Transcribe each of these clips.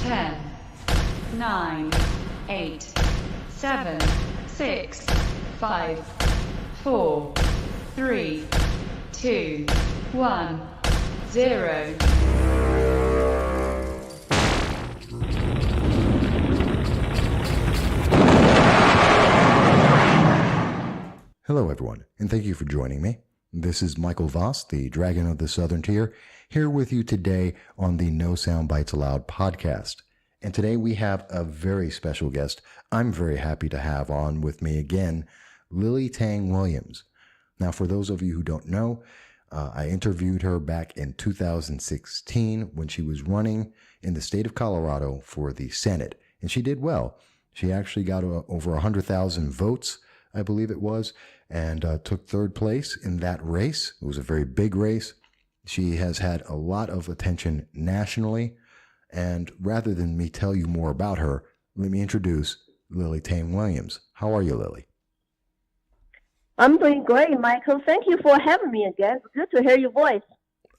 10, 9, 8, 7, 6, 5, 4, 3, 2, 1, 0. Hello, everyone, and thank you for joining me. This is Michael Voss, the Dragon of the Southern Tier, here with you today on the No Soundbites Allowed podcast. And today we have a very special guest I'm very happy to have on with me again, Lily Tang Williams. Now, for those of you who don't know, I interviewed her back in 2016 when she was running in the state of Colorado for the Senate, and she did well. She actually got over 100,000 votes, I believe it was, and took third place in that race. It was a very big race. She has had a lot of attention nationally, and rather than me tell you more about her, let me introduce Lily Tang Williams. How are you, Lily? I'm doing great, Michael. Thank you for having me again. It's good to hear your voice.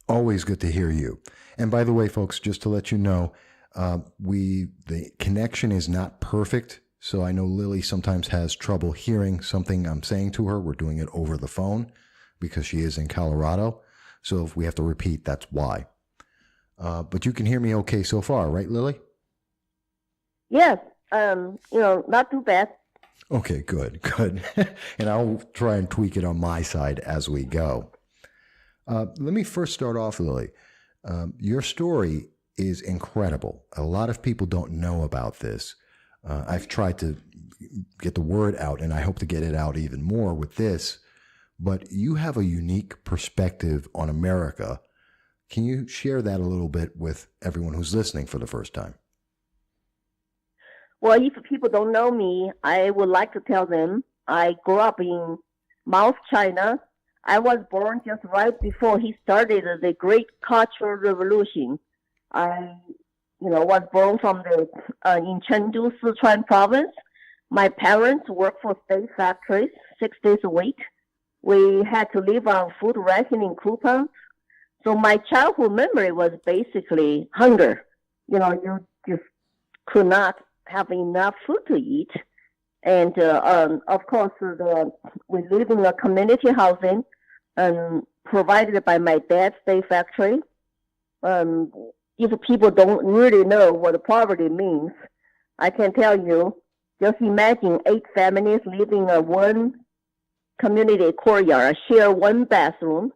Always good to hear you. And by the way, folks, just to let you know, the connection is not perfect. So I know Lily sometimes has trouble hearing something I'm saying to her. We're doing it over the phone because she is in Colorado. So if we have to repeat, that's why. But you can hear me okay so far, right, Lily? Yes. Not too bad. Okay, good. And I'll try and tweak it on my side as we go. Let me first start off, Lily. Your story is incredible. A lot of people don't know about this. I've tried to get the word out, and I hope to get it out even more with this, but you have a unique perspective on America. Can you share that a little bit with everyone who's listening for the first time? Well, if people don't know me, I would like to tell them I grew up in South China. I was born just right before he started the Great Cultural Revolution. I was born in Chengdu, Sichuan province. My parents worked for state factories 6 days a week. We had to live on food rationing coupons. So my childhood memory was basically hunger. You just could not have enough food to eat. And of course, we live in a community housing provided by my dad's state factory. If people don't really know what poverty means, I can tell you, just imagine 8 families living in one community courtyard, share one bathroom,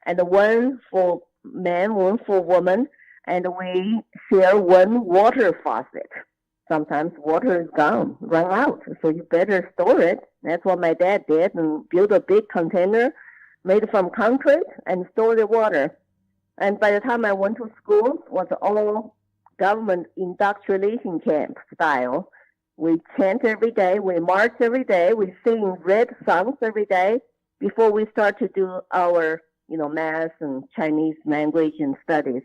and one for men, one for women, and we share one water faucet. Sometimes water is gone, run out, so you better store it. That's what my dad did, and built a big container made from concrete and store the water. And by the time I went to school, it was all government indoctrination camp style. We chant every day, we march every day, we sing red songs every day before we start to do our, math and Chinese language and studies.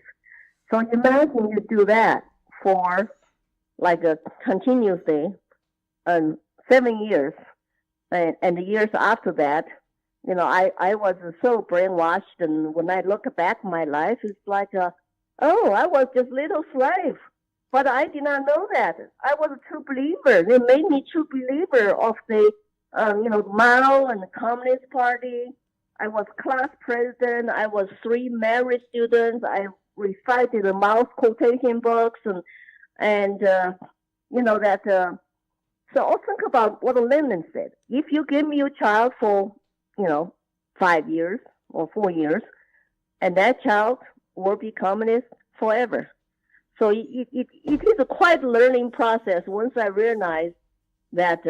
So imagine you do that for continuously 7 years, and the years after that, I was so brainwashed, and when I look back at my life, it's like, I was just little slave. But I did not know that. I was a true believer. They made me true believer of the, Mao and the Communist Party. I was class president. I was 3 married students. I recited the Mao's quotation books, and so I'll think about what Lenin said. If you give me your child for 5 years or 4 years, and that child will be communist forever. So it is a quite learning process once I realized that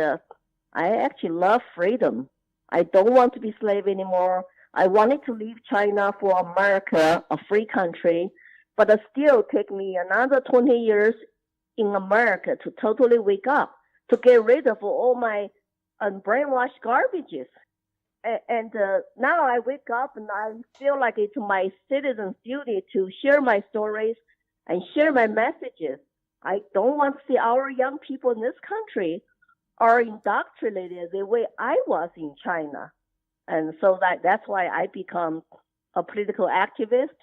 I actually love freedom. I don't want to be slave anymore. I wanted to leave China for America, a free country, but it still take me another 20 years in America to totally wake up, to get rid of all my brainwashed garbages. And now I wake up and I feel like it's my citizen's duty to share my stories and share my messages. I don't want to see our young people in this country are indoctrinated the way I was in China. And so that's why I become a political activist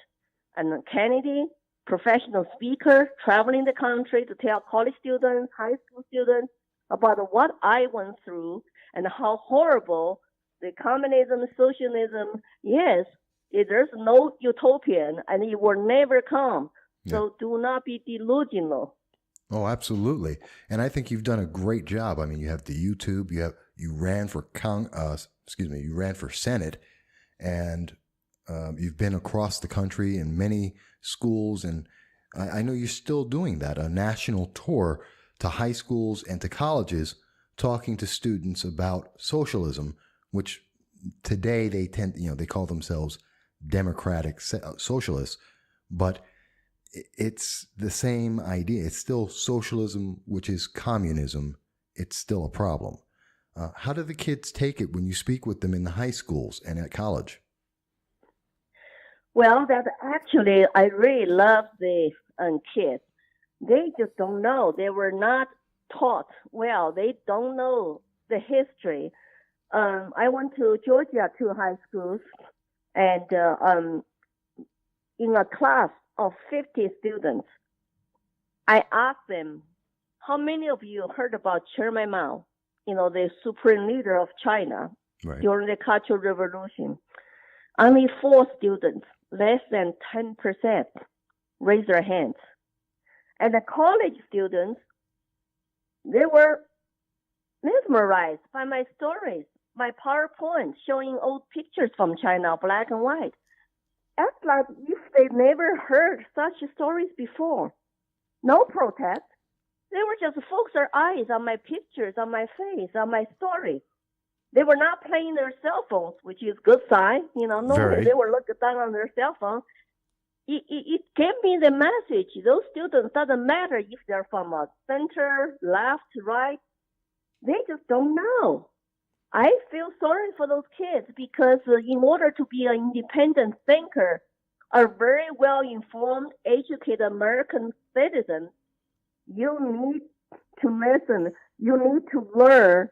and a candidate, professional speaker, traveling the country to tell college students, high school students about what I went through and how horrible the communism, socialism is. There's no utopian, and it will never come. So do not be delusional. Oh, absolutely. And I think you've done a great job. I mean, you have the YouTube, you ran for you ran for Senate, and you've been across the country in many schools, and I know you're still doing that, a national tour to high schools and to colleges, talking to students about socialism, which today they tend, they call themselves democratic socialists, but it's the same idea. It's still socialism, which is communism. It's still a problem. How do the kids take it when you speak with them in the high schools and at college? Well, that actually, I really love the kids. They just don't know. They were not taught well. They don't know the history. I went to Georgia 2 high schools, and in a class of 50 students, I asked them, how many of you heard about Chairman Mao, the supreme leader of China, right, during the Cultural Revolution? Only 4 students, less than 10%, raised their hands. And the college students, they were mesmerized by my stories, my PowerPoint showing old pictures from China, black and white. Act like if they never heard such stories before. No protest. They were just focused their eyes on my pictures, on my face, on my story. They were not playing their cell phones, which is good sign. Normally they were looking down on their cell phone. It gave me the message. Those students, doesn't matter if they're from a center, left, right. They just don't know. I feel sorry for those kids because in order to be an independent thinker, a very well-informed, educated American citizen, you need to listen. You need to learn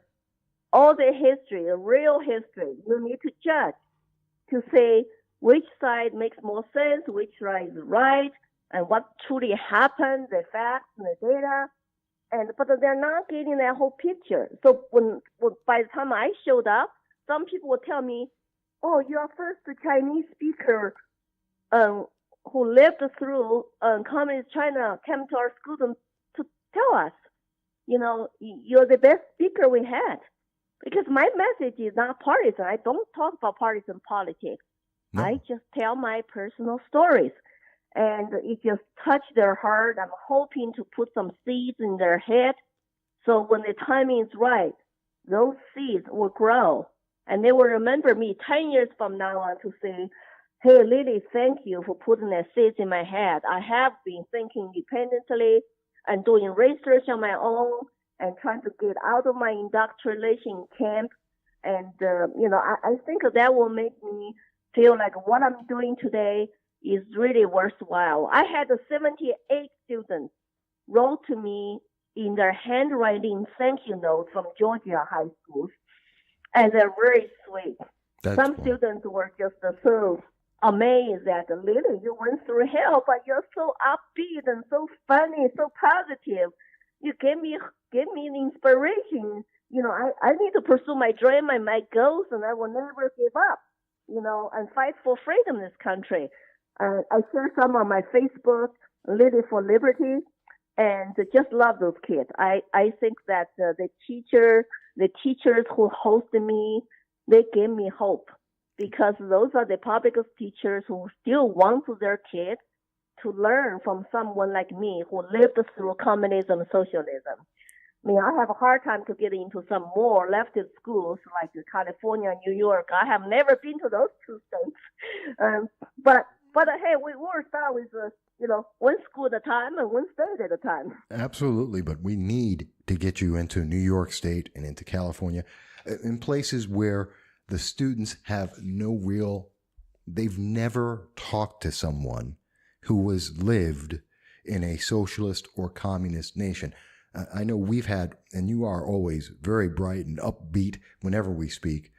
all the history, the real history. You need to judge, to say which side makes more sense, which side is right, and what truly happened, the facts and the data. But they're not getting that whole picture. So when by the time I showed up, some people would tell me, "Oh, you're first Chinese speaker who lived through communist China came to our school to tell us, you're the best speaker we had." Because my message is not partisan. I don't talk about partisan politics. No. I just tell my personal stories. And it just touched their heart. I'm hoping to put some seeds in their head. So when the timing is right, those seeds will grow. And they will remember me 10 years from now on to say, "Hey, Lily, thank you for putting that seeds in my head. I have been thinking independently and doing research on my own and trying to get out of my indoctrination camp." And, I think that will make me feel like what I'm doing today is really worthwhile. I had 78 students wrote to me in their handwriting thank you notes from Georgia high schools, and they're very sweet. Some students were just so amazed that, "Lily, you went through hell, but you're so upbeat and so funny, so positive. You gave me the inspiration. I need to pursue my dream and my goals, and I will never give up, and fight for freedom in this country." I share some on my Facebook, Lily for Liberty, and just love those kids. I think that the teachers who hosted me, they gave me hope, because those are the public teachers who still want their kids to learn from someone like me who lived through communism and socialism. I mean, I have a hard time to get into some more leftist schools like California and New York. I have never been to those 2 states. But hey, we will start with, one school at a time and one state at a time. Absolutely, but we need to get you into New York State and into California, in places where the students have they've never talked to someone who has lived in a socialist or communist nation. I know we've had, and you are always very bright and upbeat whenever we speak,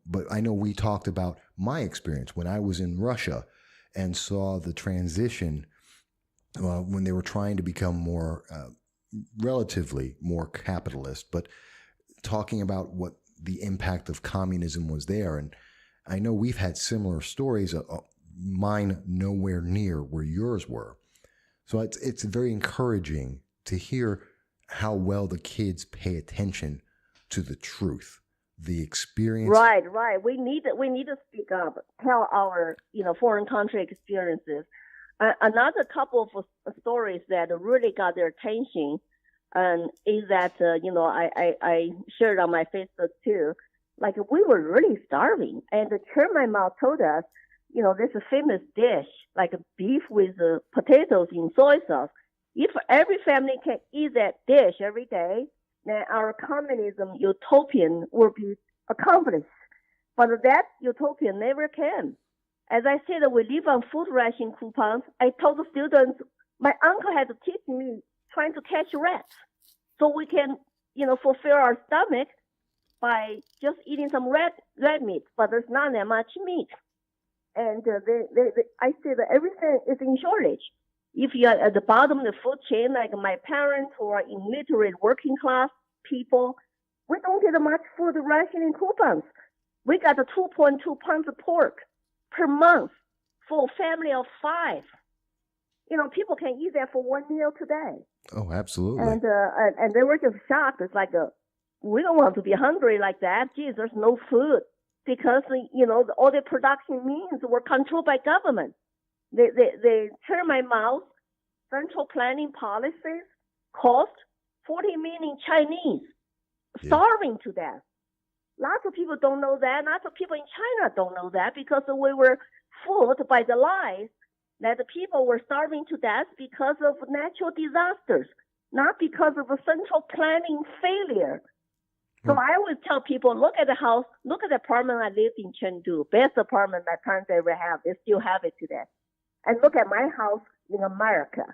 but I know we talked about my experience when I was in Russia and saw the transition when they were trying to become more, relatively more capitalist, but talking about what the impact of communism was there. And I know we've had similar stories, mine nowhere near where yours were. So it's very encouraging to hear how well the kids pay attention to the truth, the experience. Right. We need to speak up, tell our foreign country experiences. Another couple of stories that really got their attention, is that I shared on my Facebook too. Like, we were really starving, and the chairman Mao told us, there's a famous dish like beef with potatoes in soy sauce. If every family can eat that dish every day, then our communism utopian will be accomplished. But that utopian never came. As I said, we live on food ration coupons. I told the students, my uncle had to teach me trying to catch rats so we can, fulfill our stomach by just eating some red meat, but there's not that much meat. And I say that everything is in shortage. If you are at the bottom of the food chain, like my parents who are illiterate working class people, we don't get much food rationing coupons. We got 2.2 pounds of pork per month for a family of 5. People can eat that for one meal today. Oh, absolutely. And they were just shocked. It's like, we don't want to be hungry like that. Geez, there's no food because, all the production means were controlled by government. They turn my mouth. Central planning policies cost 40 million Chinese starving to death. Lots of people don't know that. Lots of people in China don't know that because we were fooled by the lies that the people were starving to death because of natural disasters, not because of a central planning failure. So I always tell people, look at the house, look at the apartment I lived in Chengdu, best apartment my parents ever have. They still have it today. And look at my house in America,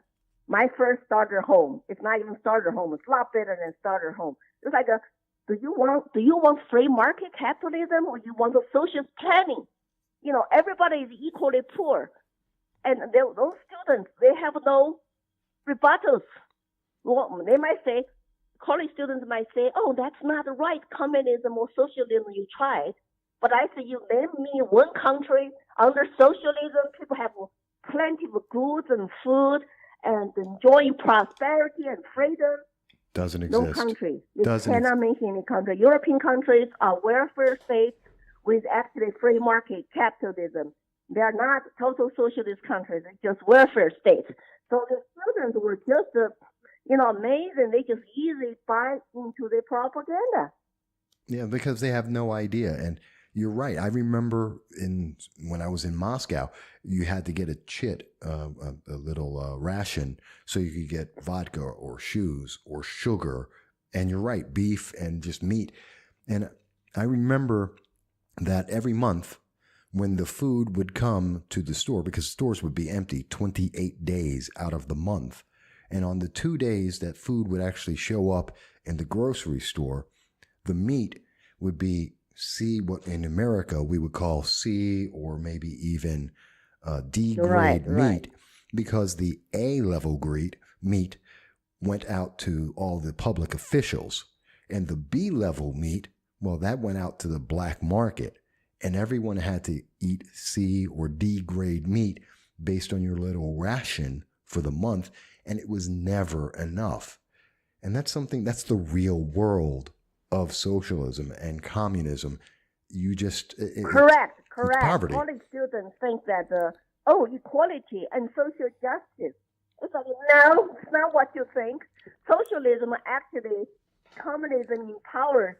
my first starter home. It's not even starter home. It's a lot better than starter home. It's like do you want free market capitalism or you want a socialist planning? Everybody is equally poor. And those students, they have no rebuttals. Well, they might say, college students might say, oh, that's not the right communism or socialism you tried. But I say, you name me one country under socialism, people have plenty of goods and food and enjoying prosperity and freedom. Doesn't exist. No country. You cannot mention any country. European countries are welfare states with actually free market capitalism. They are not total socialist countries. They're just welfare states. So the students were just, amazed, and they just easily buy into the propaganda. Yeah, because they have no idea. And you're right. I remember when I was in Moscow, you had to get a chit, a little ration, so you could get vodka or shoes or sugar. And you're right, beef and just meat. And I remember that every month when the food would come to the store, because stores would be empty 28 days out of the month. And on the 2 days that food would actually show up in the grocery store, the meat would be what in America we would call C or maybe even D grade meat, because the A level grade meat went out to all the public officials, and the B level meat, well, that went out to the black market, and everyone had to eat C or D grade meat based on your little ration for the month, and it was never enough. And that's the real world of socialism and communism. Correct. Poverty. College students think that, equality and social justice. It's like, no, it's not what you think. Socialism actually, communism empowers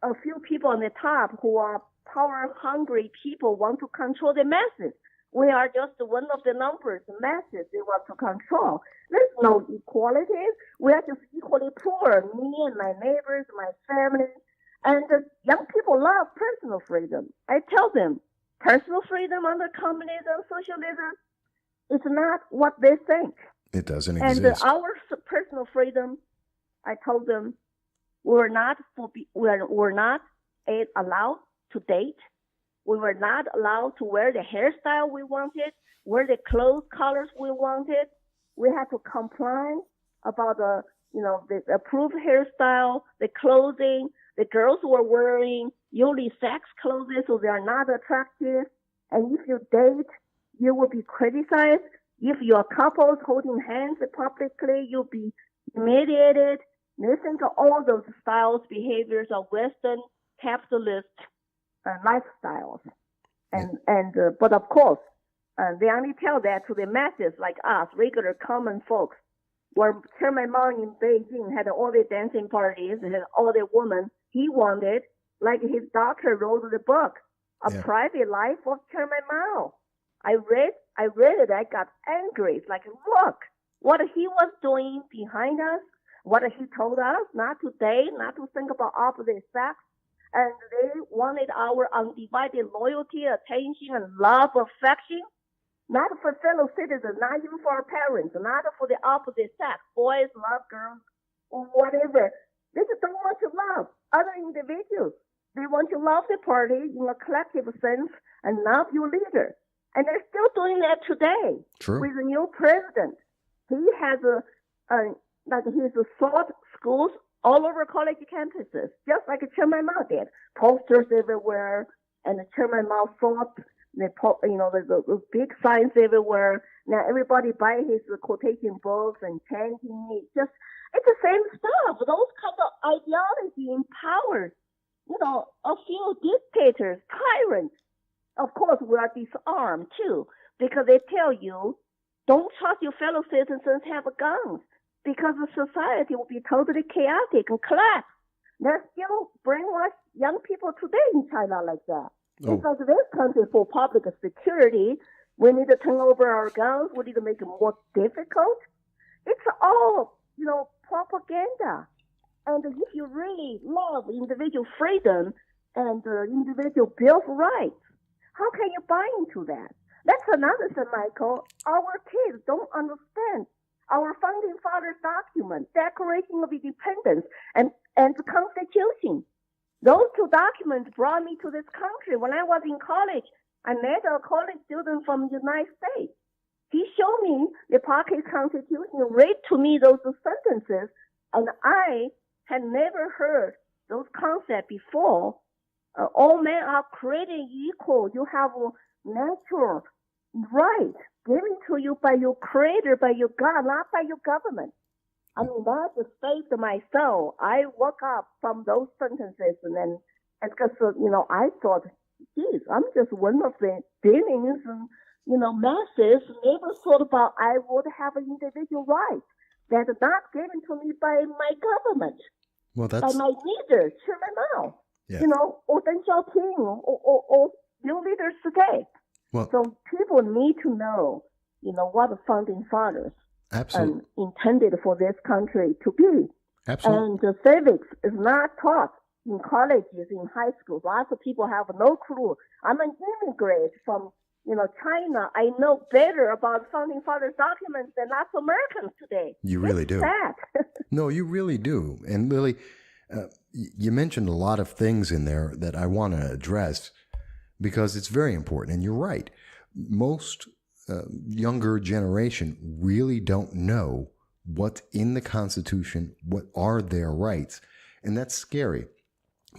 a few people on the top who are power-hungry people want to control the masses. We are just one of the numbers, the masses they want to control. There's no equality. We are just equally poor, me and my neighbors, my family. And the young people love personal freedom. I tell them, personal freedom under communism, socialism, it's not what they think. It doesn't exist. And our personal freedom, I told them, we're not allowed to date. We were not allowed to wear the hairstyle we wanted, wear the clothes colors we wanted. we had to comply about the approved hairstyle, the clothing. The girls were wearing unisex clothes, so they are not attractive. And if you date, you will be criticized. If your couples holding hands publicly, you'll be humiliated. Listen to all those styles, behaviors of Western capitalist lifestyles. But of course, they only tell that to the masses like us, regular common folks. Where Chairman Mao in Beijing had all the dancing parties, had all the women he wanted, like his doctor wrote the book, A Private Life of Chairman Mao. I read it, I got angry. It's like, look, what he was doing behind us, what he told us not to date, not to think about opposite sex, and they wanted our undivided loyalty, attention, and love, affection, not for fellow citizens, not even for our parents, not for the opposite sex, boys love girls, or whatever. They just don't want to love other individuals. They want to love the party in a collective sense and love your leader. And they're still doing that today. True. With the new president. He has his thought schools all over college campuses, just like Chairman Mao did. Posters everywhere, and the Chairman Mao thought, the big signs everywhere. Now everybody buy his quotation books and chanting. It's the same stuff. Those kind of ideology empowers, a few dictators, tyrants. Of course, we are disarmed too, because they tell you, don't trust your fellow citizens have guns, because the society will be totally chaotic and collapse. They're still brainwash young people today in China like that. Oh. It's like this country for public security. We need to turn over our guns. We need to make it more difficult. It's all, propaganda. And if you really love individual freedom and individual bill of rights, how can you buy into that? That's another thing, Michael. Our kids don't understand our founding fathers' document, Declaration of Independence, and the Constitution. Those two documents brought me to this country. When I was in college, I met a college student from the United States. He showed me the pocket Constitution, read to me those sentences, and I had never heard those concepts before. All men are created equal. You have a natural right given to you by your creator, by your God, not by your government. I mean, that just saved my soul. I woke up from those sentences and because, I thought, geez, I'm just one of the billions and, masses, never thought about I would have an individual right that is not given to me by my government, by my leader, Chairman Mao, or Deng Xiaoping, or new leaders today. Well, so people need to know, what the founding fathers intended for this country to be. Absolutely. And the civics is not taught in colleges, in high schools. Lots of people have no clue. I'm an immigrant from, China. I know better about founding fathers' documents than lots of Americans today. You really do. Sad. No, you really do. And Lily, you mentioned a lot of things in there that I want to address because it's very important. And you're right. Most younger generation really don't know what's in the Constitution, what are their rights. And that's scary.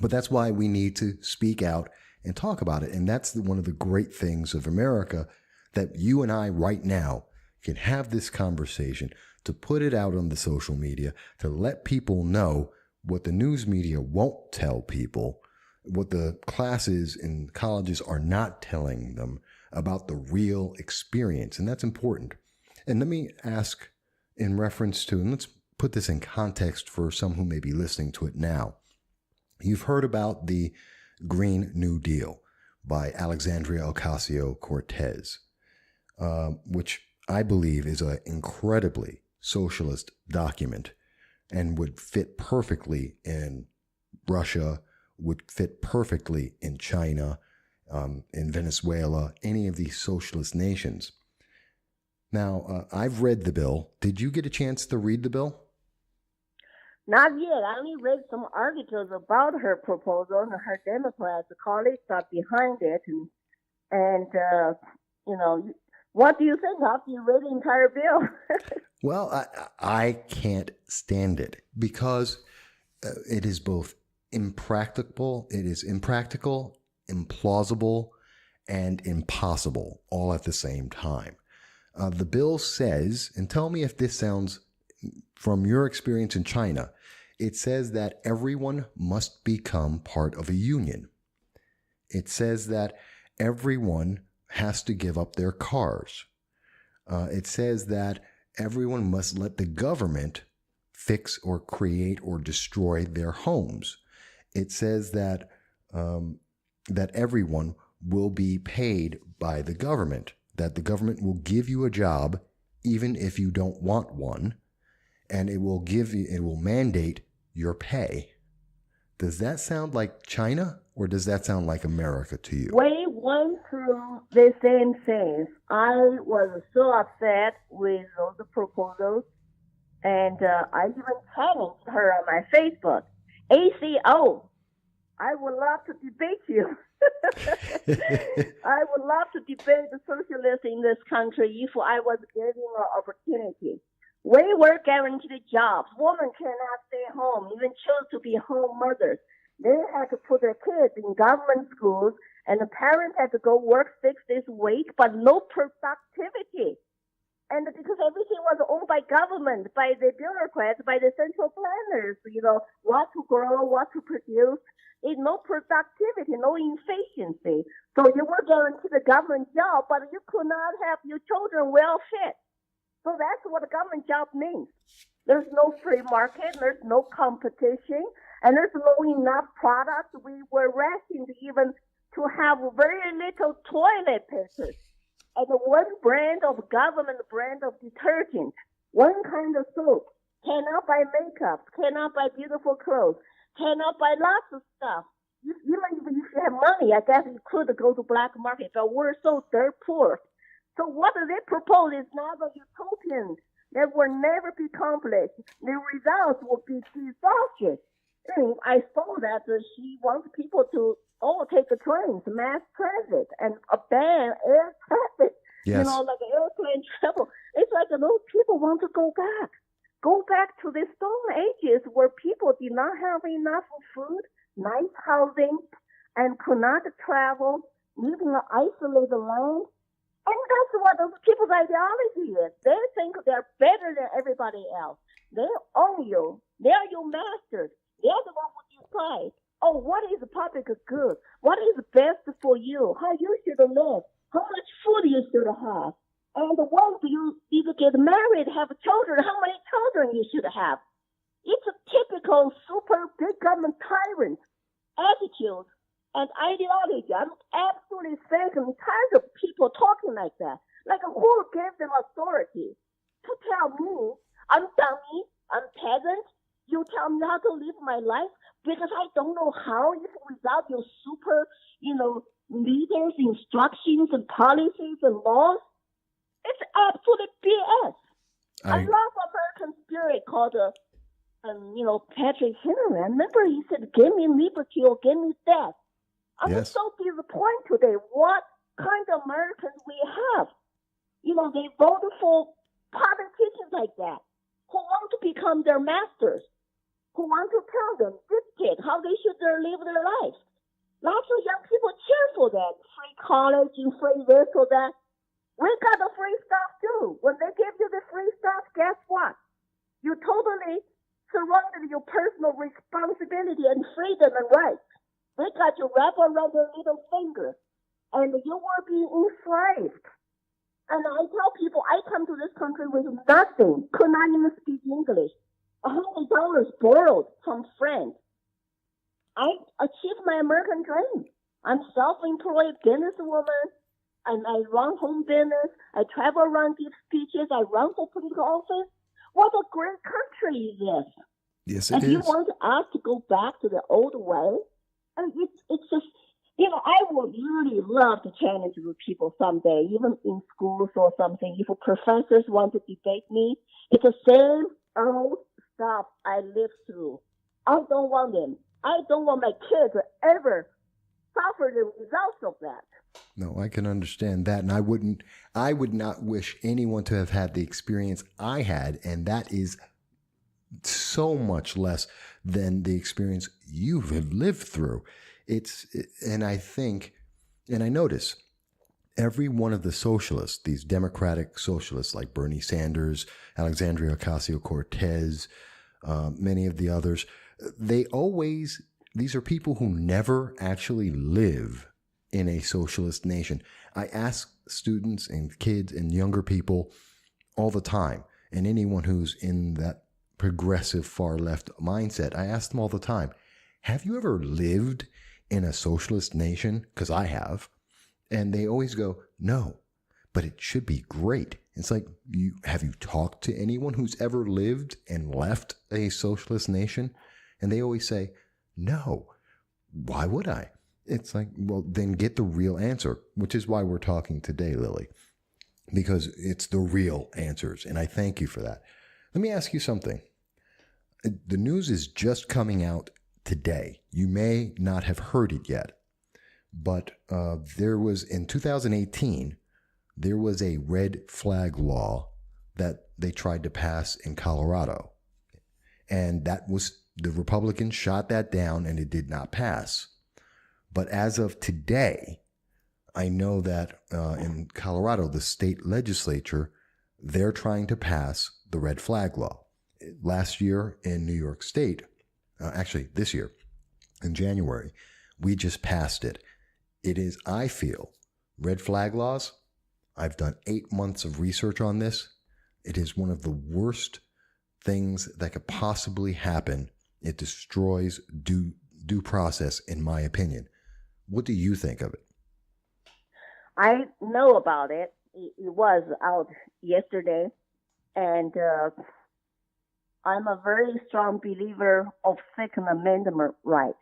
But that's why we need to speak out and talk about it. And that's one of the great things of America, that you and I right now can have this conversation, to put it out on the social media, to let people know what the news media won't tell people, what the classes in colleges are not telling them about the real experience. And that's important. And let me ask in reference to, and let's put this in context for some who may be listening to it now. You've heard about the Green New Deal by Alexandria Ocasio-Cortez, which I believe is an incredibly socialist document and would fit perfectly in Russia, would fit perfectly in China, in Venezuela, any of these socialist nations. Now, I've read the bill. Did you get a chance to read the bill? Not yet. I only read some articles about her proposal, and her Democrats colleagues are behind it. And what do you think after you read the entire bill? Well, I can't stand it because it is both impractical, implausible, and impossible all at the same time. The bill says, and tell me if this sounds from your experience in China, it says that everyone must become part of a union. It says that everyone has to give up their cars. It says that everyone must let the government fix or create or destroy their homes. It says that that everyone will be paid by the government, that the government will give you a job even if you don't want one, and it will mandate your pay. Does that sound like China, or does that sound like America to you? We went through the same things. I was so upset with those proposals, and I even challenged her on my Facebook. ACO, I would love to debate you. I would love to debate the socialists in this country if I was given an opportunity. We were guaranteed jobs. Women cannot stay home, even choose to be home mothers. They had to put their kids in government schools, and the parents had to go work 6 days a week, but no productivity. And because everything was owned by government, by the bureaucrats, by the central planners, what to grow, what to produce. No productivity, no efficiency. So you were guaranteed a government job, but you could not have your children well fed. So that's what a government job means. There's no free market, there's no competition, and there's no enough products. We were rationed even to have very little toilet paper. And one brand of government brand of detergent, one kind of soap, cannot buy makeup, cannot buy beautiful clothes, cannot buy lots of stuff. Even if you have money, I guess you could go to black market, but we're so dirt poor. So what they propose is not a utopian that will never be accomplished. The results will be disastrous. And I saw that she wants people to all take the trains, mass transit, and ban air traffic, yes. Like airplane travel. It's like those people want to go back. Go back to the Stone Ages where people did not have enough food, nice housing, and could not travel, living in an isolated land. And that's what those people's ideology is. They think they're better than everybody else. They own you. They are your masters. They're the one who decide, what is the public good? What is best for you? How you should live? How much food you should have? And when you either get married, have children, how many children you should have? It's a typical super big government tyrant attitude and ideology. I'm absolutely sick and tired of people talking like that. Like, who gave them authority to tell me I'm dummy, I'm peasant? You tell me how to live my life because I don't know how if without your super, leaders, instructions and policies and laws. It's absolute BS. I love American spirit called, Patrick Henry. I remember he said, give me liberty or give me death. I'm so disappointed today what kind of Americans we have. They voted for politicians like that who want to become their masters, who want to tell them, dictate how they should live their lives. Lots of young people cheer for that. Free college and free this or that. We got the free stuff too. When they give you the free stuff, guess what? You totally surrendered your personal responsibility and freedom and rights. They got you wrapped around their little finger, and you were being enslaved. And I tell people, I come to this country with nothing, could not even speak English. $100 borrowed from friends. I achieved my American dream. I'm self-employed businesswoman, and I run home business. I travel around, give speeches. I run for political office. What a great country is this! Yes, it and is. you want us to go back to the old way? And it's just, I would really love to challenge with people someday, even in schools or something. If professors want to debate me, it's the same old stuff I lived through. I don't want them. I don't want my kids to ever suffer the results of that. No, I can understand that. And I would not wish anyone to have had the experience I had. And that is so much less than the experience you have lived through. And I notice every one of the socialists, these democratic socialists like Bernie Sanders, Alexandria Ocasio-Cortez, many of the others, these are people who never actually live in a socialist nation. I ask students and kids and younger people all the time, and anyone who's in that progressive far left mindset, I ask them all the time, have you ever lived in a socialist nation? Because I have. And they always go, no, but it should be great. It's like, have you talked to anyone who's ever lived and left a socialist nation? And they always say, no, why would I? It's like, well, then get the real answer, which is why we're talking today, Lily, because it's the real answers. And I thank you for that. Let me ask you something. The news is just coming out today. You may not have heard it yet, but there was, in 2018, there was a red flag law that they tried to pass in Colorado. And the Republicans shot that down and it did not pass. But as of today, I know that in Colorado, the state legislature, they're trying to pass the red flag law. Last year in New York State, actually this year in January, we just passed it. It is, I feel, red flag laws. I've done 8 months of research on this. It is one of the worst things that could possibly happen. It destroys due process, in my opinion. What do you think of it? I know about it. It was out yesterday, and I'm a very strong believer of Second Amendment rights.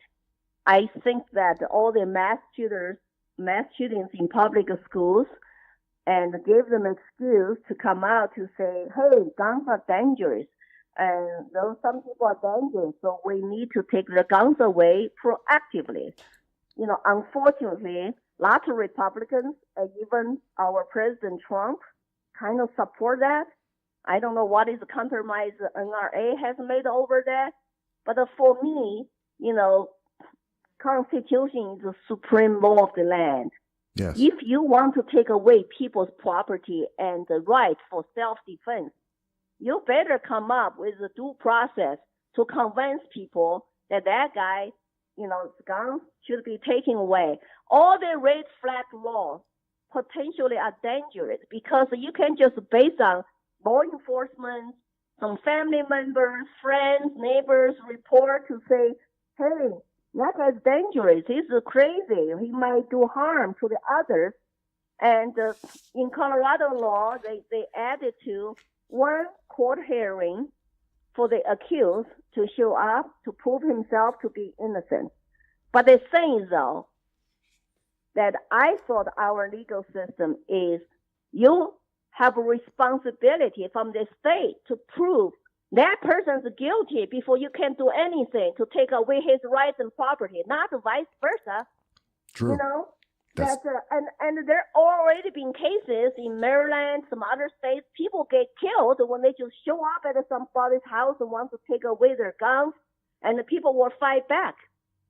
I think that all the mass shootings in public schools, and give them an excuse to come out to say, hey, guns are dangerous. And though some people are dangerous, so we need to take the guns away proactively. You know, unfortunately, lots of Republicans and even our President Trump kind of support that. I don't know what is the compromise the NRA has made over that. But for me, you know, Constitution is the supreme law of the land. Yes. If you want to take away people's property and the right for self-defense, you better come up with a due process to convince people that guy, you know, guns should be taken away. All the red flag laws potentially are dangerous because you can just based on law enforcement, some family members, friends, neighbors report to say, hey, that guy's dangerous. He's crazy. He might do harm to the others. And in Colorado law, they added to one court hearing for the accused to show up to prove himself to be innocent. But the thing is, though, that I thought our legal system is you have a responsibility from the state to prove that person's guilty before you can do anything to take away his rights and property, not vice versa. True. You know, and there already been cases in Maryland, some other states, people get killed when they just show up at somebody's house and want to take away their guns, and the people will fight back,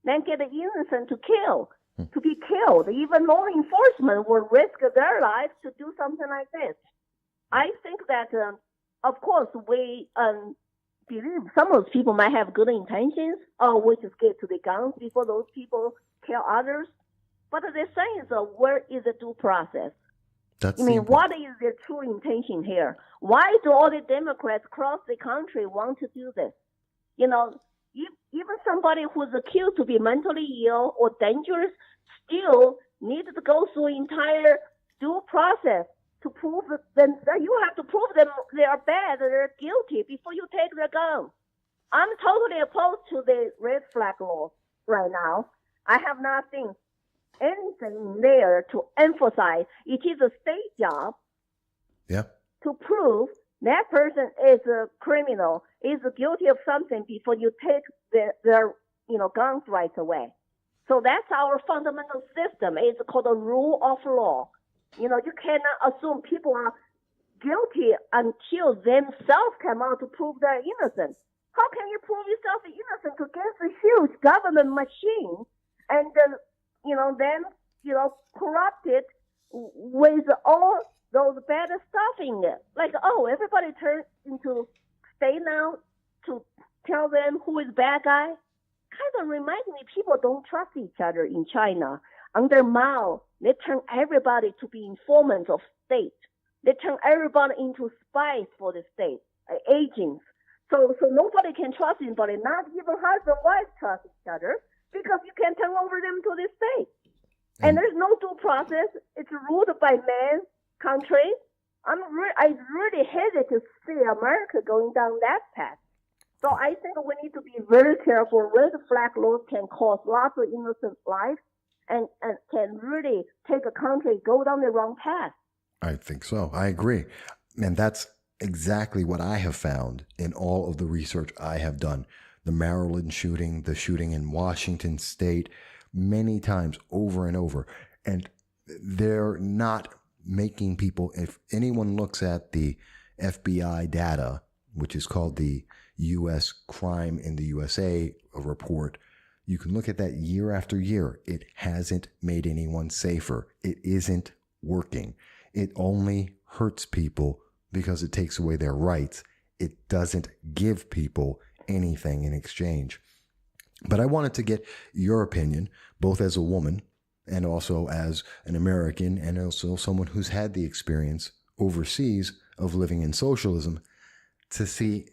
then get the innocent to be killed. Even law enforcement will risk their lives to do something like this. I think that, of course, we believe some of those people might have good intentions, or we just get to the guns before those people kill others. But the thing is, where is the due process? What is their true intention here? Why do all the Democrats across the country want to do this? You know, even somebody who's accused to be mentally ill or dangerous still needs to go through entire due process to prove them. You have to prove them they are bad, they're guilty before you take their gun. I'm totally opposed to the red flag law right now. I have not seen anything there to emphasize it is a state job to prove that person is a criminal, is guilty of something before you take their guns rights away. So that's our fundamental system. It's called the rule of law. You cannot assume people are guilty until themselves come out to prove they're innocent. How can you prove yourself innocent against a huge government machine and then corrupt it with all those bad stuff in it? Like, everybody turns into state now to tell them who is bad guy. Kind of reminds me, people don't trust each other in China. Under Mao, they turn everybody to be informants of state. They turn everybody into spies for the state, agents. So nobody can trust anybody, not even husband and wife trust each other, because you can turn over them to the state. And there's no due process. It's ruled by man, country. I really hesitate to see America going down that path. So I think we need to be very careful. Red flag laws can cause lots of innocent lives and can really take a country go down the wrong path. I think so. I agree. And that's exactly what I have found in all of the research I have done. The Maryland shooting, the shooting in Washington State, many times over and over. And they're not making people, if anyone looks at the FBI data, which is called the U.S. Crime in the USA report, you can look at that year after year. It hasn't made anyone safer. It isn't working. It only hurts people because it takes away their rights. It doesn't give people anything in exchange. But I wanted to get your opinion, both as a woman and also as an American and also someone who's had the experience overseas of living in socialism, to see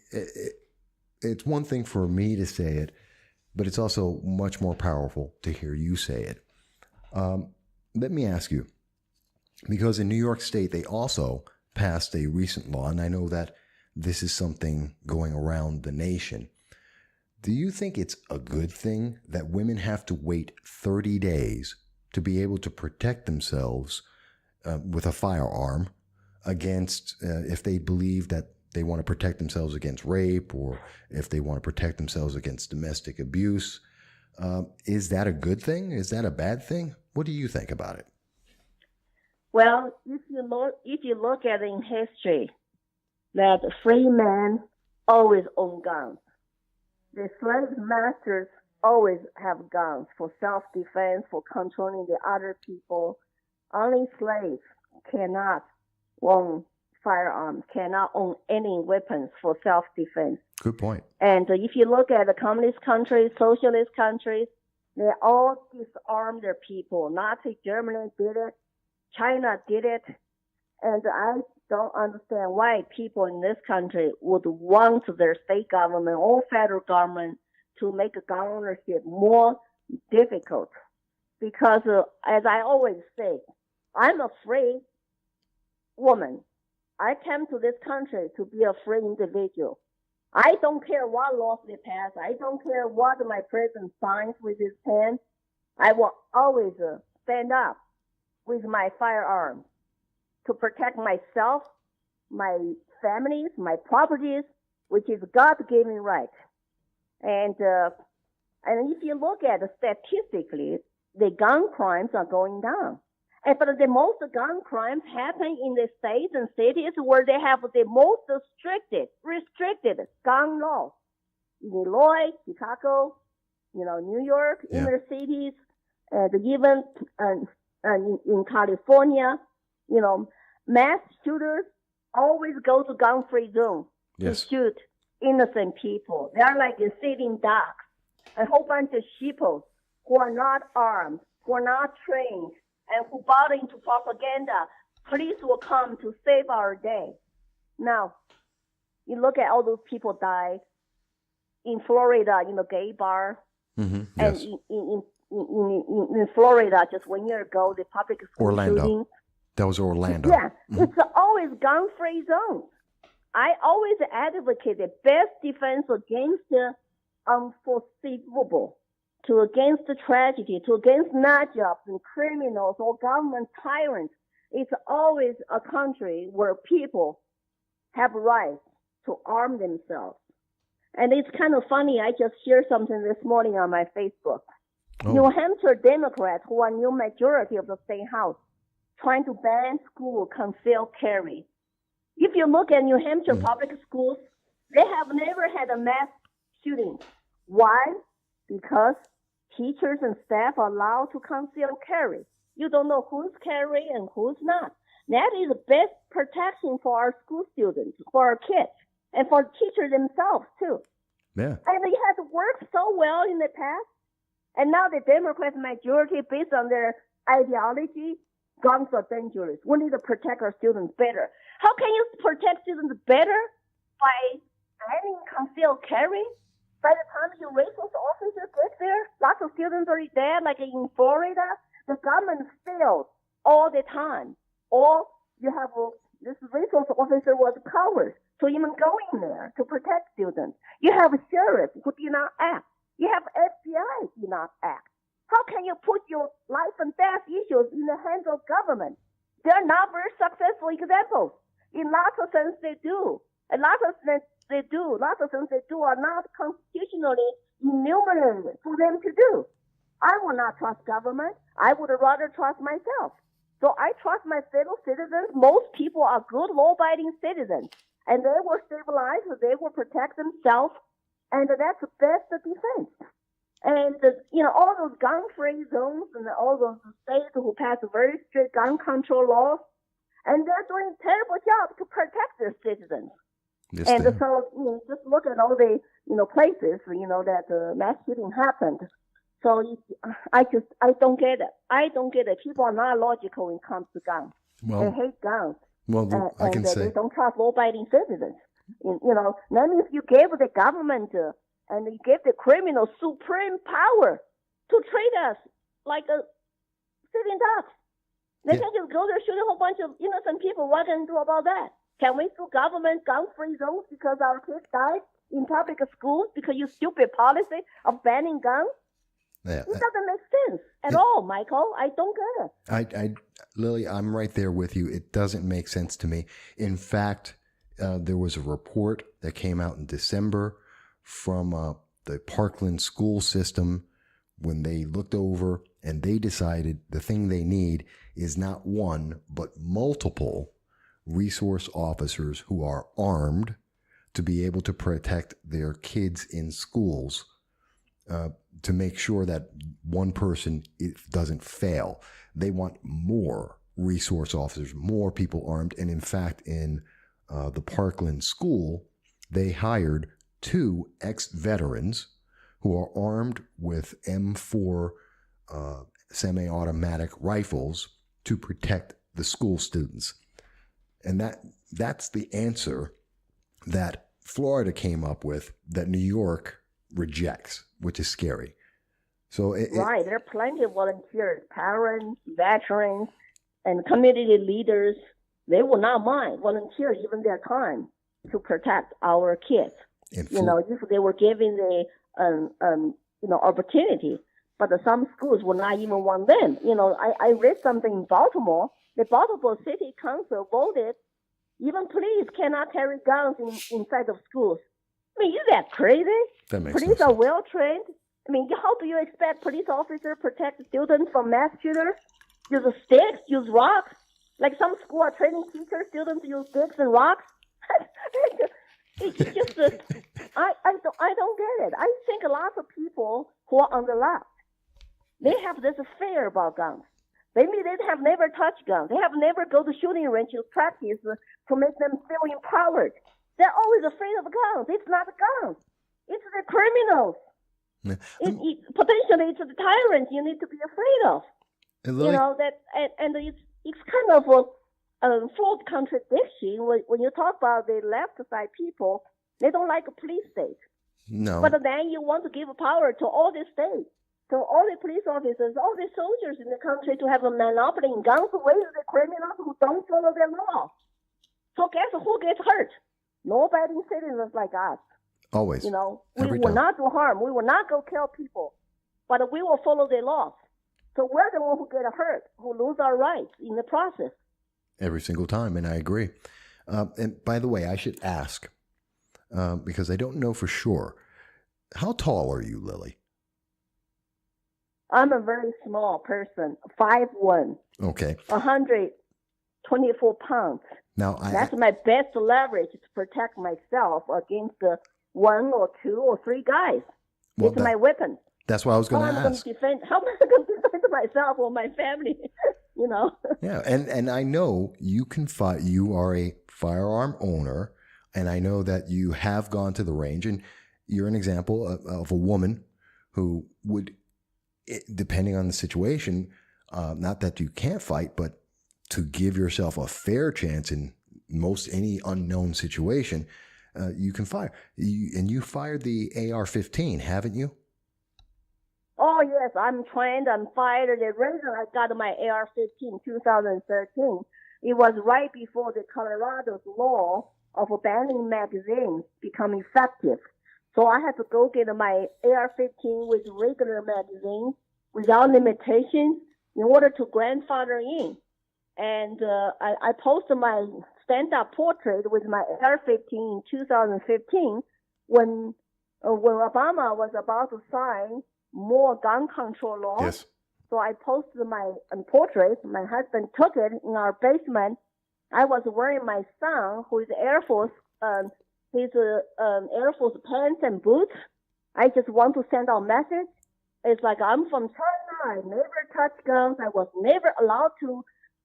it's one thing for me to say it, but it's also much more powerful to hear you say it. Let me ask you, because in New York State, they also passed a recent law, and I know that this is something going around the nation. Do you think it's a good thing that women have to wait 30 days to be able to protect themselves with a firearm against, if they believe that they want to protect themselves against rape, or if they want to protect themselves against domestic abuse? Is that a good thing? Is that a bad thing? What do you think about it? Well, if you look at it in history, that free men always own guns. The slave masters always have guns for self-defense, for controlling the other people. Only slaves cannot own firearms, cannot own any weapons for self-defense. Good point. And if you look at the communist countries, socialist countries, they all disarm their people. Nazi Germany did it. China did it. And I don't understand why people in this country would want their state government or federal government to make gun ownership more difficult. Because as I always say, I'm a free woman. I came to this country to be a free individual. I don't care what laws they pass. I don't care what my president signs with his pen. I will always stand up with my firearm to protect myself, my families, my properties, which is God-given right. And if you look at it statistically, the gun crimes are going down. But the most gun crimes happen in the states and cities where they have the most restricted gun laws. Illinois, Chicago, New York, inner cities, and even in California, mass shooters always go to gun-free zone to shoot innocent people. They're like sitting ducks, a whole bunch of sheepos who are not armed, who are not trained, and who bought into propaganda. Police will come to save our day. Now, you look at all those people died in Florida, in the gay bar, and in Florida just 1 year ago, the public school shooting. That was Orlando. Yeah, it's always gun-free zones. I always advocate the best defense against the unforeseeable, against the tragedy, against nut jobs and criminals or government tyrants. It's always a country where people have rights to arm themselves. And it's kind of funny. I just shared something this morning on my Facebook. New Hampshire Democrats, who are new majority of the state house, trying to ban school concealed carry. If you look at New Hampshire public schools, they have never had a mass shooting. Why? Because teachers and staff are allowed to conceal carry. You don't know who's carrying and who's not. That is the best protection for our school students, for our kids, and for teachers themselves, too. Yeah. And it has worked so well in the past. And now the Democrat majority, based on their ideology, guns are dangerous. We need to protect our students better. How can you protect students better? By banning concealed carry? By the time your resource officer gets there, lots of students are dead, like in Florida. The government fails all the time. Or you have this resource officer was a coward to even go in there to protect students. You have sheriffs who did not act. You have FBI did not act. How can you put your life and death issues in the hands of government? They're not very successful examples. In lots of sense, they do. And lots of sense they do. Lots of things they do are not constitutionally enumerated for them to do. I will not trust government. I would rather trust myself. So I trust my fellow citizens. Most people are good, law-abiding citizens, and they will stabilize, they will protect themselves, and that's the best defense. And, all those gun-free zones and all those states who pass very strict gun control laws, and they're doing a terrible job to protect their citizens. Yes, and so, just look at all the, places, that the mass shooting happened. So I don't get it. I don't get it. People are not logical when it comes to guns. Well, they hate guns. Well, I can say they don't trust law-abiding citizens. Then if you gave the government and you gave the criminals supreme power to treat us like a sitting ducks, they can just go there shooting a whole bunch of innocent people. What can we do about that? Can we do government gun-free zones because our kids died in public schools because your stupid policy of banning guns? Yeah, it doesn't make sense at all, Michael. I don't get it. Lily, I'm right there with you. It doesn't make sense to me. In fact, there was a report that came out in December from the Parkland school system when they looked over and they decided the thing they need is not one, but multiple resource officers who are armed to be able to protect their kids in schools. To make sure that one person doesn't fail. They want more resource officers, more people armed. And in fact, in the Parkland school, they hired 2 ex-veterans who are armed with M4 semi-automatic rifles to protect the school students. And that's the answer that Florida came up with that New York rejects, which is scary. So right, there are plenty of volunteers, parents, veterans, and community leaders. They will not mind volunteer even their time to protect our kids. If they were given the opportunity, but some schools will not even want them. I read something in Baltimore. The Baltimore City Council voted even police cannot carry guns inside of schools. I mean, is that crazy? That makes Police sense. are well trained. I mean, how do you expect police officers protect students from mass shooters? Use sticks, use rocks. Like some school are training teachers, students use sticks and rocks. It's just, I don't get it. I think a lot of people who are on the left, they have this fear about guns. Maybe they have never touched guns. They have never go to shooting range to practice to make them feel empowered. They're always afraid of guns. It's not guns. It's the criminals. Potentially, it's the tyrants you need to be afraid of. And it's kind of a false contradiction when you talk about the left side people. They don't like a police state. No. But then you want to give power to all the states, to all the police officers, all the soldiers in the country to have a monopoly in guns away to the criminals who don't follow their law. So guess who gets hurt? Law-abiding citizens like us. Always. We will not do harm. We will not go kill people, but we will follow the laws. So we're the one who get hurt, who lose our rights in the process. Every single time, and I agree. And by the way, I should ask, because I don't know for sure, how tall are you, Lily? I'm a very small person, 5'1", Okay. 124 pounds. Now, That's my best leverage to protect myself against the 1 or 2 or 3 guys. Well, It's my weapon. That's what I was going to ask. How am I going to defend myself or my family? Yeah, and I know you can fight. You are a firearm owner, and I know that you have gone to the range, and you're an example of a woman who would, depending on the situation, not that you can't fight, but to give yourself a fair chance in most any unknown situation, you can fire. You fired the AR-15, haven't you? Oh, yes, I'm trained. I'm fired. The reason I got my AR-15 2013, it was right before the Colorado's law of banning magazines become effective. So I had to go get my AR-15 with regular magazines without limitations in order to grandfather in. And I posted my stand-up portrait with my AR-15 in 2015 when Obama was about to sign more gun control laws. Yes. So I posted my portrait. My husband took it in our basement. I was wearing my son, who is Air Force, his Air Force pants and boots. I just want to send out message. It's like, I'm from China. I never touched guns. I was never allowed to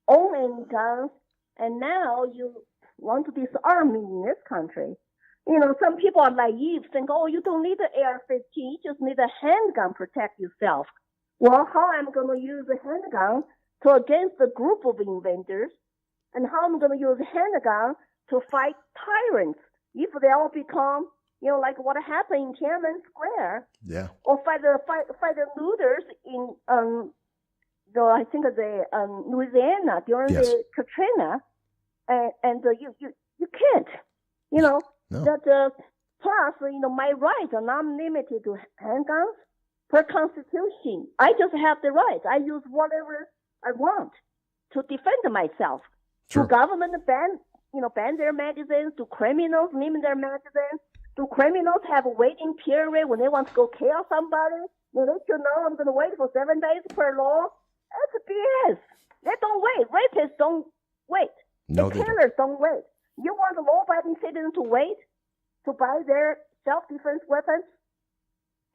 own any guns. And now you want to disarm me in this country. Some people are naive, think, oh, you don't need an AR-15, you just need a handgun to protect yourself. Well, how am I going to use a handgun against a group of invaders? And how am I going to use a handgun to fight tyrants if they all become, like what happened in Tiananmen Square? Yeah. Or fight the looters in, I think Louisiana during the Katrina. And you can't, No. That plus, my rights are not limited to handguns per Constitution. I just have the rights. I use whatever I want to defend myself. Sure. Do government ban their magazines? Do criminals limit their magazines? Do criminals have a waiting period when they want to go kill somebody? They should know I'm going to wait for 7 days per law. That's BS. They don't wait. Rapists don't wait. No, the killers don't wait. You want the law-abiding citizen to wait to buy their self-defense weapons?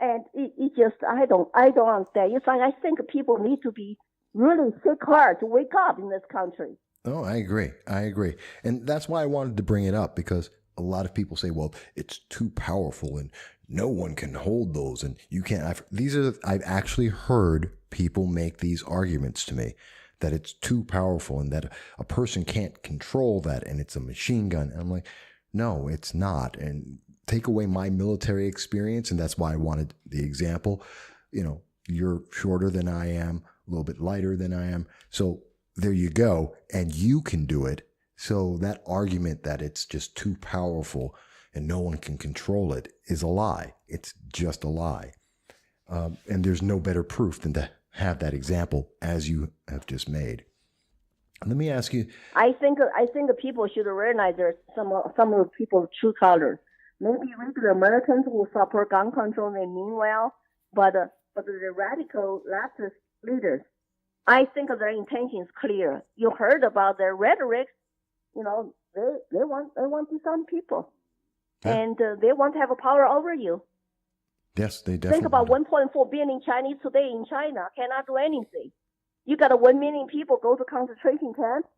And it just, I don't understand. It's like, I think people need to be really sick hard to wake up in this country. Oh, I agree. And that's why I wanted to bring it up, because a lot of people say, well, it's too powerful and no one can hold those and you can't. I've actually heard people make these arguments to me that it's too powerful and that a person can't control that and it's a machine gun. And I'm like, no, it's not. And take away my military experience, and that's why I wanted the example. You're shorter than I am, a little bit lighter than I am. So there you go. And you can do it. So that argument that it's just too powerful and no one can control it is a lie. It's just a lie. And there's no better proof than to have that example as you have just made. Let me ask you. I think people should recognize there's some of the people's true colors. Maybe regular Americans will support gun control, they mean well, but the radical leftist leaders, I think their intention is clear. You heard about their rhetoric. They want to disarm people, and they want to have a power over you. Yes, they definitely. Think about 1.4 billion Chinese today in China cannot do anything. You got 1 million people go to concentration camps.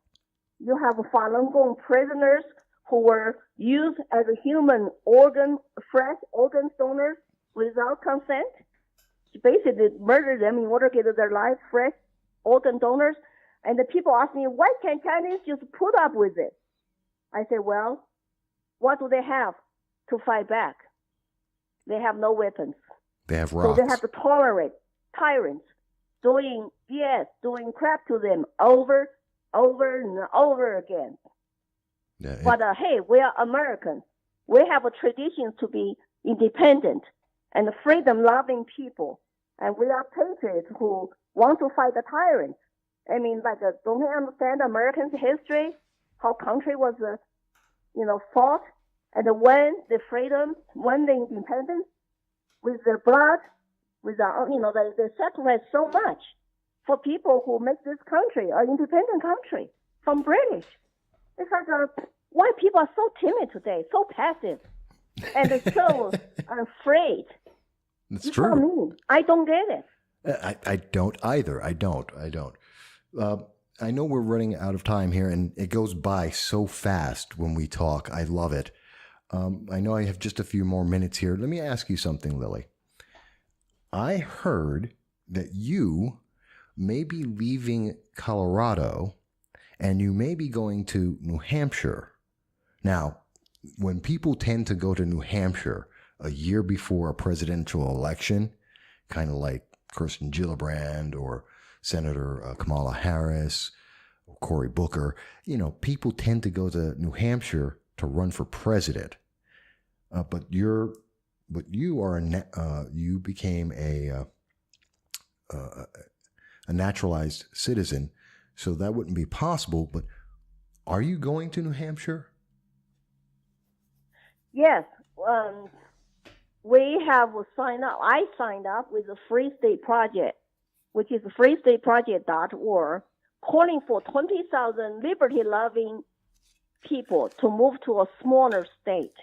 You have Falun Gong prisoners who were used as a fresh organ donors without consent. Basically murder them in order to get their lives fresh organ donors. And the people ask me, why can't Chinese just put up with it? I say, well, what do they have to fight back? They have no weapons. They have rocks. So they have to tolerate tyrants doing BS, doing crap to them over and over again. Yeah, but hey, we are Americans. We have a tradition to be independent and freedom-loving people. And we are patriots who want to fight the tyrants. I mean, don't they understand Americans' history? How country was, fought and when the freedom, when the independence, with their blood, without, they sacrifice so much for people who make this country an independent country from British. It's like, why people are so timid today, so passive, and so afraid. It's You true. tell me. I don't get it. I don't either. I don't. I know we're running out of time here, and it goes by so fast when we talk. I love it. I know I have just a few more minutes here. Let me ask you something, Lily. I heard that you may be leaving Colorado and you may be going to New Hampshire. Now, when people tend to go to New Hampshire a year before a presidential election, kind of like Kirsten Gillibrand or Senator Kamala Harris or Cory Booker, people tend to go to New Hampshire to run for president. But you became a naturalized citizen, so that wouldn't be possible. But are you going to New Hampshire? Yes. We have signed up. I signed up with the Free State Project, which is freestateproject.org, calling for 20,000 liberty-loving people to move to a smaller state.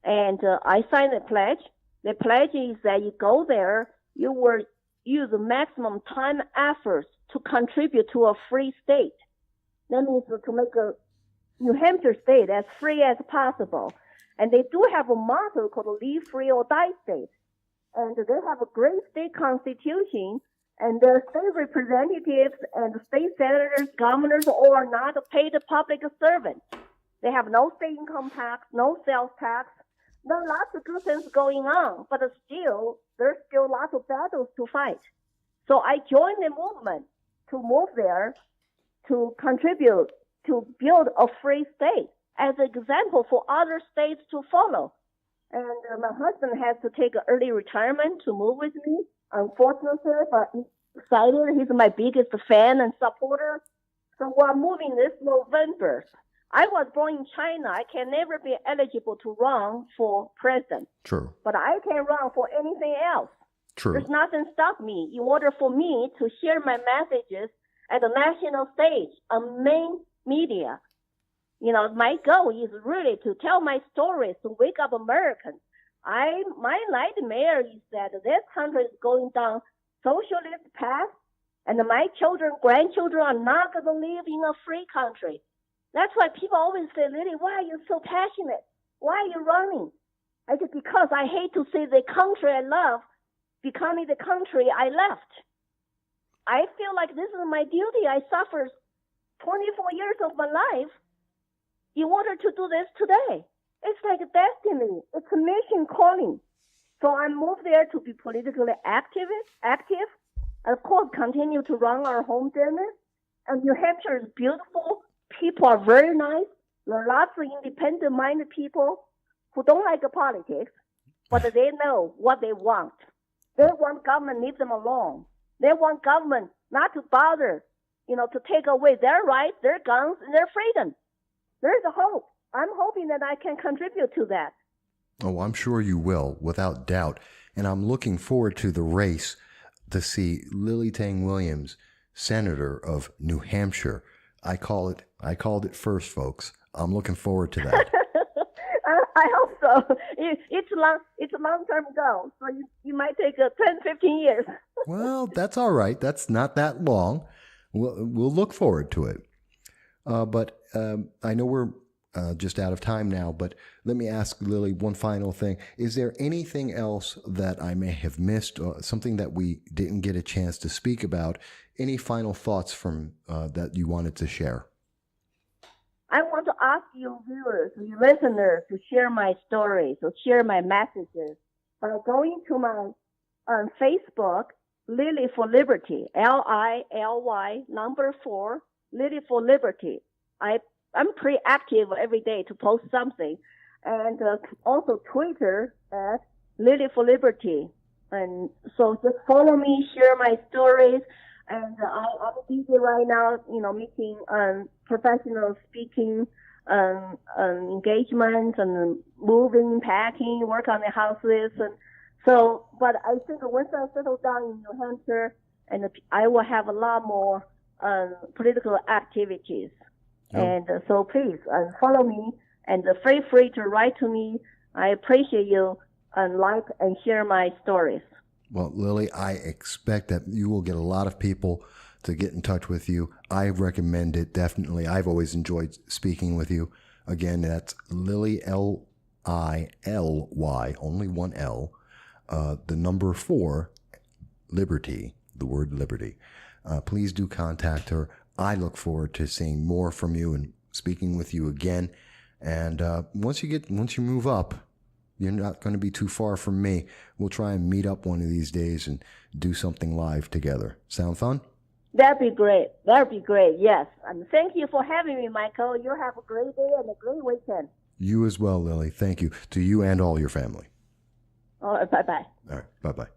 And I signed a pledge. The pledge is that you go there, you will use the maximum time efforts to contribute to a free state. That means to make a New Hampshire state as free as possible. And they do have a motto called Live Free or Die State. And they have a great state constitution, and their state representatives and state senators, governors, all are not paid public servants. They have no state income tax, no sales tax. There are lots of good things going on, but there's still lots of battles to fight. So I joined the movement to move there, to contribute, to build a free state as an example for other states to follow. And my husband has to take an early retirement to move with me, unfortunately, but he's excited. He's my biggest fan and supporter. So we're moving this November. I was born in China. I can never be eligible to run for president. True. But I can run for anything else. True. There's nothing stop me in order for me to share my messages at the national stage on main media. My goal is really to tell my stories, to wake up Americans. My nightmare is that this country is going down socialist path, and my children, grandchildren are not going to live in a free country. That's why people always say, Lily, why are you so passionate? Why are you running? I said, because I hate to see the country I love becoming the country I left. I feel like this is my duty. I suffered 24 years of my life in order to do this today. It's like a destiny. It's a mission calling. So I moved there to be politically active, and of course continue to run our home business. And New Hampshire is beautiful. People are very nice. There are lots of independent-minded people who don't like politics, but they know what they want. They want government to leave them alone. They want government not to bother, to take away their rights, their guns, and their freedom. There's a hope. I'm hoping that I can contribute to that. Oh, I'm sure you will, without doubt. And I'm looking forward to the race to see Lily Tang Williams, Senator of New Hampshire. I called it first, folks. I'm looking forward to that. I hope so. It's a long-term goal, so you might take 10, 15 years. Well, that's all right. That's not that long. We'll look forward to it. But I know we're just out of time now, but let me ask Lily one final thing. Is there anything else that I may have missed, or something that we didn't get a chance to speak about? Any final thoughts from that you wanted to share? I want to ask you viewers, you listeners, to share my stories, to share my messages by going to my Facebook, Lily for Liberty, Lily 4, Lily for Liberty. I'm pretty active every day to post something, and also Twitter at Lily for Liberty. And so just follow me, share my stories. And I'm busy right now, making professional speaking engagements and moving, packing, work on the houses. And So, but I think once I settle down in New Hampshire, and I will have a lot more political activities. Yep. And so please follow me and feel free to write to me. I appreciate you and like and share my stories. Well, Lily, I expect that you will get a lot of people to get in touch with you. I recommend it, definitely. I've always enjoyed speaking with you. Again, that's Lily, Lily, only one L, the number 4, Liberty, the word liberty. Please do contact her. I look forward to seeing more from you and speaking with you again. And once you move up, you're not going to be too far from me. We'll try and meet up one of these days and do something live together. Sound fun? That'd be great. That'd be great. Yes. And thank you for having me, Michael. You have a great day and a great weekend. You as well, Lily. Thank you to you and all your family. All right. Bye-bye. All right. Bye-bye.